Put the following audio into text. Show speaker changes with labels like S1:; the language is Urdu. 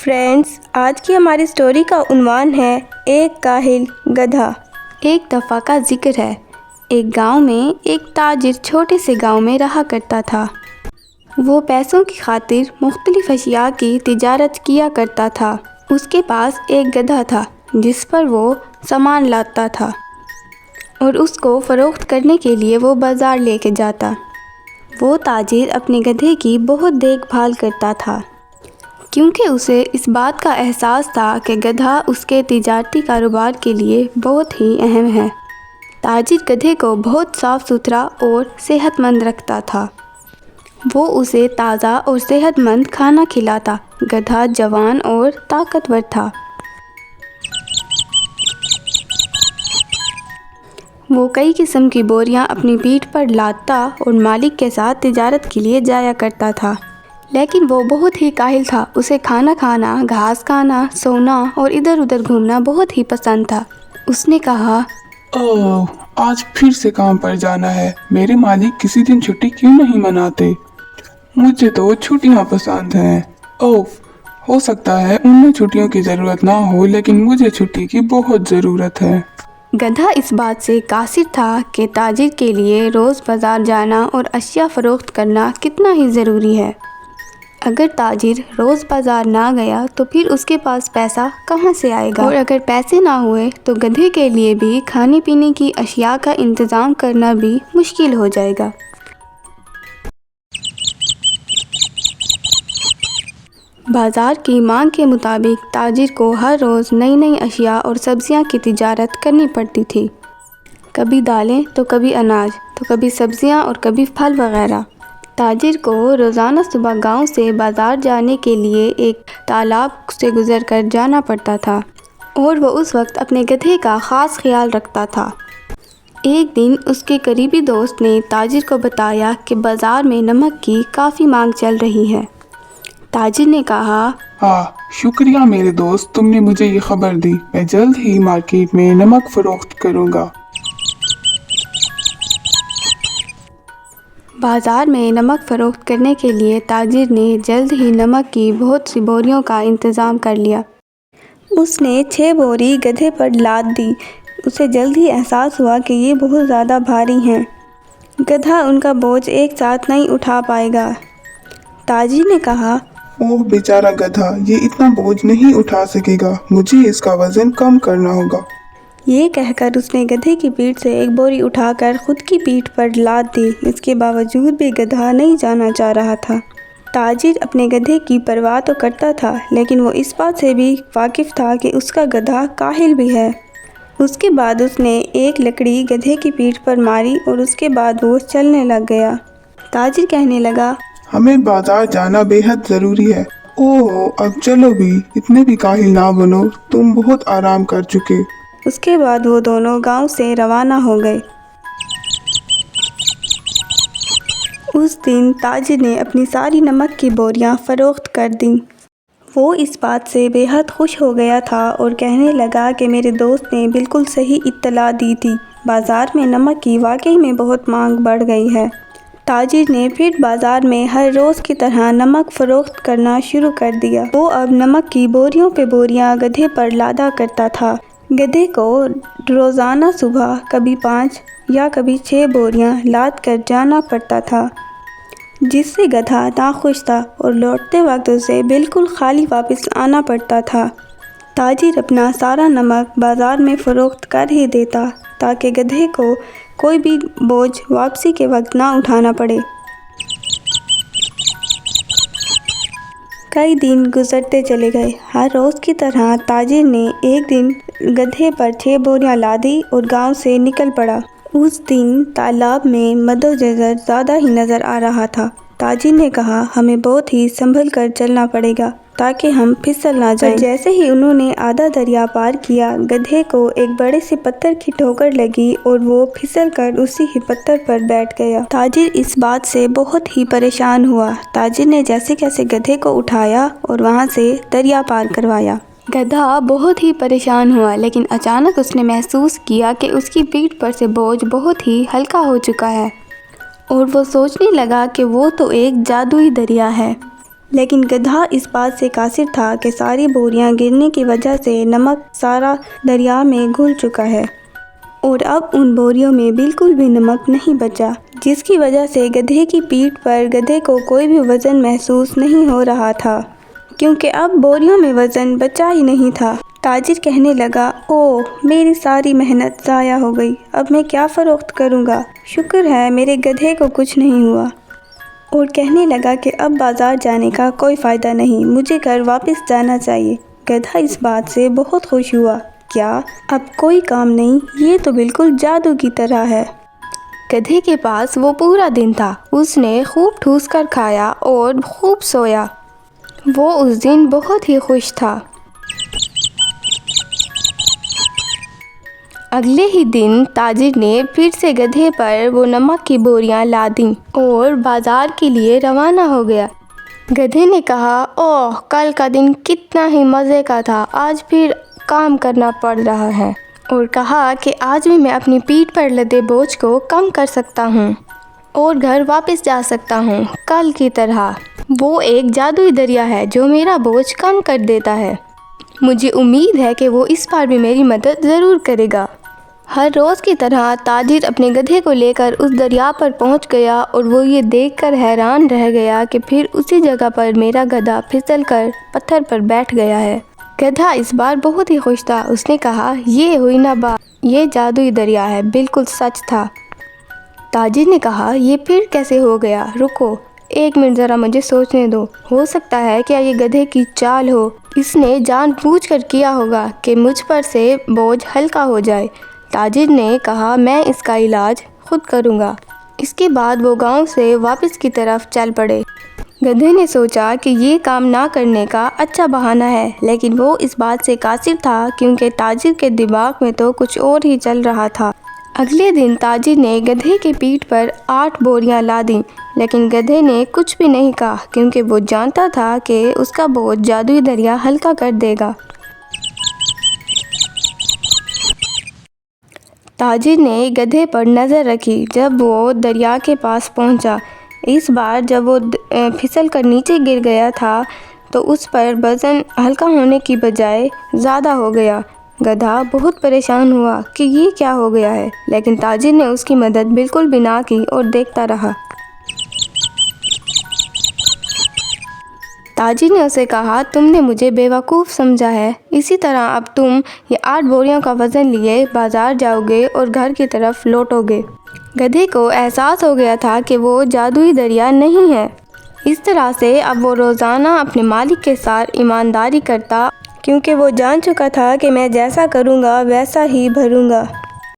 S1: فرینڈز، آج کی ہماری اسٹوری کا عنوان ہے ایک کاہل گدھا۔
S2: ایک دفعہ کا ذکر ہے، ایک گاؤں میں ایک تاجر چھوٹے سے گاؤں میں رہا کرتا تھا۔ وہ پیسوں کی خاطر مختلف اشیاء کی تجارت کیا کرتا تھا۔ اس کے پاس ایک گدھا تھا جس پر وہ سامان لاتا تھا اور اس کو فروخت کرنے کے لیے وہ بازار لے کے جاتا۔ وہ تاجر اپنے گدھے کی بہت دیکھ بھال کرتا تھا کیونکہ اسے اس بات کا احساس تھا کہ گدھا اس کے تجارتی کاروبار کے لیے بہت ہی اہم ہے۔ تاجر گدھے کو بہت صاف ستھرا اور صحت مند رکھتا تھا۔ وہ اسے تازہ اور صحت مند کھانا کھلاتا۔ گدھا جوان اور طاقتور تھا۔ وہ کئی قسم کی بوریاں اپنی پیٹھ پر لادتا اور مالک کے ساتھ تجارت کے لیے جایا کرتا تھا، لیکن وہ بہت ہی کاہل تھا۔ اسے کھانا کھانا، گھاس کھانا، سونا اور ادھر ادھر گھومنا بہت ہی پسند تھا۔ اس نے کہا،
S3: آج پھر سے کام پر جانا ہے۔ میرے مالک کسی دن چھٹی کیوں نہیں مناتے؟ مجھے تو چھٹیاں پسند ہیں۔ ہو سکتا ہے ان میں چھٹیوں کی ضرورت نہ ہو، لیکن مجھے چھٹی کی بہت ضرورت ہے۔
S2: گدھا اس بات سے قاصر تھا کہ تاجر کے لیے روز بازار جانا اور اشیاء فروخت کرنا کتنا ہی ضروری ہے۔ اگر تاجر روز بازار نہ گیا تو پھر اس کے پاس پیسہ کہاں سے آئے گا؟ اور اگر پیسے نہ ہوئے تو گدھے کے لیے بھی کھانے پینے کی اشیاء کا انتظام کرنا بھی مشکل ہو جائے گا۔ بازار کی مانگ کے مطابق تاجر کو ہر روز نئی نئی اشیاء اور سبزیاں کی تجارت کرنی پڑتی تھی۔ کبھی دالیں تو کبھی اناج، تو کبھی سبزیاں اور کبھی پھل وغیرہ۔ تاجر کو روزانہ صبح گاؤں سے بازار جانے کے لیے ایک تالاب سے گزر کر جانا پڑتا تھا اور وہ اس وقت اپنے گدھے کا خاص خیال رکھتا تھا۔ ایک دن اس کے قریبی دوست نے تاجر کو بتایا کہ بازار میں نمک کی کافی مانگ چل رہی ہے۔ تاجر نے کہا،
S3: شکریہ میرے دوست، تم نے مجھے یہ خبر دی۔ میں جلد ہی مارکیٹ میں نمک فروخت کروں گا۔
S2: بازار میں نمک فروخت کرنے کے لیے تاجر نے جلد ہی نمک کی بہت سی بوریوں کا انتظام کر لیا۔
S1: اس نے 6 بوری گدھے پر لاد دی۔ اسے جلد ہی احساس ہوا کہ یہ بہت زیادہ بھاری ہیں۔ گدھا ان کا بوجھ ایک ساتھ نہیں اٹھا پائے گا۔ تاجر نے کہا،
S3: بیچارہ گدھا، یہ اتنا بوجھ نہیں اٹھا سکے گا، مجھے اس کا وزن کم کرنا ہوگا۔
S1: یہ کہہ کر اس نے گدھے کی پیٹھ سے ایک بوری اٹھا کر خود کی پیٹھ پر لاد دی۔ اس کے باوجود بھی گدھا نہیں جانا چاہ رہا تھا۔ تاجر اپنے گدھے کی پرواہ تو کرتا تھا، لیکن وہ اس بات سے بھی واقف تھا کہ اس کا گدھا کاہل بھی ہے۔ اس کے بعد اس نے ایک لکڑی گدھے کی پیٹھ پر ماری اور اس کے بعد وہ چلنے لگ گیا۔ تاجر کہنے لگا،
S3: ہمیں بازار جانا بے حد ضروری ہے۔ اب چلو بھی، اتنے بھی کاہل نہ بنو، تم بہت آرام کر چکے۔
S1: اس کے بعد وہ دونوں گاؤں سے روانہ ہو گئے۔ اس دن تاجر نے اپنی ساری نمک کی بوریاں فروخت کر دیں۔ وہ اس بات سے بے حد خوش ہو گیا تھا اور کہنے لگا کہ میرے دوست نے بالکل صحیح اطلاع دی تھی، بازار میں نمک کی واقعی میں بہت مانگ بڑھ گئی ہے۔ تاجر نے پھر بازار میں ہر روز کی طرح نمک فروخت کرنا شروع کر دیا۔ وہ اب نمک کی بوریوں پہ بوریاں گدھے پر لادا کرتا تھا۔ گدھے کو روزانہ صبح کبھی 5 یا کبھی 6 بوریاں لاد کر جانا پڑتا تھا، جس سے گدھا ناخوش تھا اور لوٹتے وقت اسے بالکل خالی واپس آنا پڑتا تھا۔ تاجر اپنا سارا نمک بازار میں فروخت کر ہی دیتا تاکہ گدھے کو کوئی بھی بوجھ واپسی کے وقت نہ اٹھانا پڑے۔ کئی دن گزرتے چلے گئے۔ ہر روز کی طرح تاجر نے ایک دن گدھے پر 6 بوریاں لادی اور گاؤں سے نکل پڑا۔ اس دن تالاب میں مد و جزر زیادہ ہی نظر آ رہا تھا۔ تاجر نے کہا، ہمیں بہت ہی سنبھل کر چلنا پڑے گا تاکہ ہم پھسل نہ جائیں۔ جیسے ہی انہوں نے آدھا دریا پار کیا، گدھے کو ایک بڑے سے پتھر کی ٹھوکر لگی اور وہ پھسل کر اسی ہی پتھر پر بیٹھ گیا۔ تاجر اس بات سے بہت ہی پریشان ہوا۔ تاجر نے جیسے کیسے گدھے کو اٹھایا اور وہاں سے دریا پار کروایا۔
S2: گدھا بہت ہی پریشان ہوا، لیکن اچانک اس نے محسوس کیا کہ اس کی پیٹھ پر سے بوجھ بہت ہی ہلکا ہو چکا ہے اور وہ سوچنے لگا کہ وہ تو ایک جادوئی دریا ہے۔
S1: لیکن گدھا اس بات سے قاصر تھا کہ ساری بوریاں گرنے کی وجہ سے نمک سارا دریا میں گھل چکا ہے اور اب ان بوریوں میں بالکل بھی نمک نہیں بچا، جس کی وجہ سے گدھے کی پیٹھ پر گدھے کو کوئی بھی وزن محسوس نہیں ہو رہا تھا، کیونکہ اب بوریوں میں وزن بچا ہی نہیں تھا۔ تاجر کہنے لگا، اوہ میری ساری محنت ضائع ہو گئی، اب میں کیا فروخت کروں گا؟ شکر ہے میرے گدھے کو کچھ نہیں ہوا۔ اور کہنے لگا کہ اب بازار جانے کا کوئی فائدہ نہیں، مجھے گھر واپس جانا چاہیے۔ گدھا اس بات سے بہت خوش ہوا، کیا اب کوئی کام نہیں؟ یہ تو بالکل جادو کی طرح ہے۔
S2: گدھے کے پاس وہ پورا دن تھا، اس نے خوب ٹھوس کر کھایا اور خوب سویا۔ وہ اس دن بہت ہی خوش تھا۔ اگلے ہی دن تاجر نے پھر سے گدھے پر وہ نمک کی بوریاں لادیں اور بازار کے لیے روانہ ہو گیا۔ گدھے نے کہا، اوہ کل کا دن کتنا ہی مزے کا تھا، آج پھر کام کرنا پڑ رہا ہے، اور کہا کہ آج بھی میں اپنی پیٹھ پر لدے بوجھ کو کم کر سکتا ہوں اور گھر واپس جا سکتا ہوں کل کی طرح۔ وہ ایک جادوئی دریا ہے جو میرا بوجھ کم کر دیتا ہے۔ مجھے امید ہے کہ وہ اس بار بھی میری مدد ضرور کرے گا۔ ہر روز کی طرح تاجر اپنے گدھے کو لے کر اس دریا پر پہنچ گیا اور وہ یہ دیکھ کر حیران رہ گیا کہ پھر اسی جگہ پر میرا گدھا پھسل کر پتھر پر بیٹھ گیا ہے۔ گدھا اس بار بہت ہی خوش تھا، اس نے کہا، یہ ہوئی نا بات، یہ جادوئی دریا ہے، بالکل سچ تھا۔ تاجر نے کہا، یہ پھر کیسے ہو گیا؟ رکو ایک منٹ، ذرا مجھے سوچنے دو، ہو سکتا ہے کیا یہ گدھے کی چال ہو، اس نے جان بوجھ کر کیا ہوگا کہ مجھ پر سے بوجھ ہلکا ہو جائے۔ تاجر نے کہا، میں اس کا علاج خود کروں گا۔ اس کے بعد وہ گاؤں سے واپس کی طرف چل پڑے۔ گدھے نے سوچا کہ یہ کام نہ کرنے کا اچھا بہانہ ہے، لیکن وہ اس بات سے قاصر تھا کیونکہ تاجر کے دماغ میں تو کچھ اور ہی چل رہا تھا۔ اگلے دن تاجر نے گدھے کی پیٹھ پر 8 بوریاں لادیں، لیکن گدھے نے کچھ بھی نہیں کہا کیونکہ وہ جانتا تھا کہ اس کا بوجھ جادوئی دریا ہلکا کر دے گا۔ تاجر نے گدھے پر نظر رکھی جب وہ دریا کے پاس پہنچا۔ اس بار جب وہ پھسل کر نیچے گر گیا تھا تو اس پر وزن ہلکا ہونے کی بجائے زیادہ ہو گیا۔ گدھا بہت پریشان ہوا کہ یہ کیا ہو گیا ہے، لیکن تاجر نے اس کی مدد بالکل بھی نہ کی اور دیکھتا رہا۔ تاجر نے اسے کہا، تم نے مجھے بیوقوف سمجھا ہے، اسی طرح اب تم یہ 8 بوریوں کا وزن لیے بازار جاؤ گے اور گھر کی طرف لوٹو گے۔ گدھے کو احساس ہو گیا تھا کہ وہ جادوئی دریا نہیں ہے۔ اس طرح سے اب وہ روزانہ اپنے مالک کے ساتھ ایمانداری کرتا، کیونکہ وہ جان چکا تھا کہ میں جیسا کروں گا ویسا ہی بھروں گا۔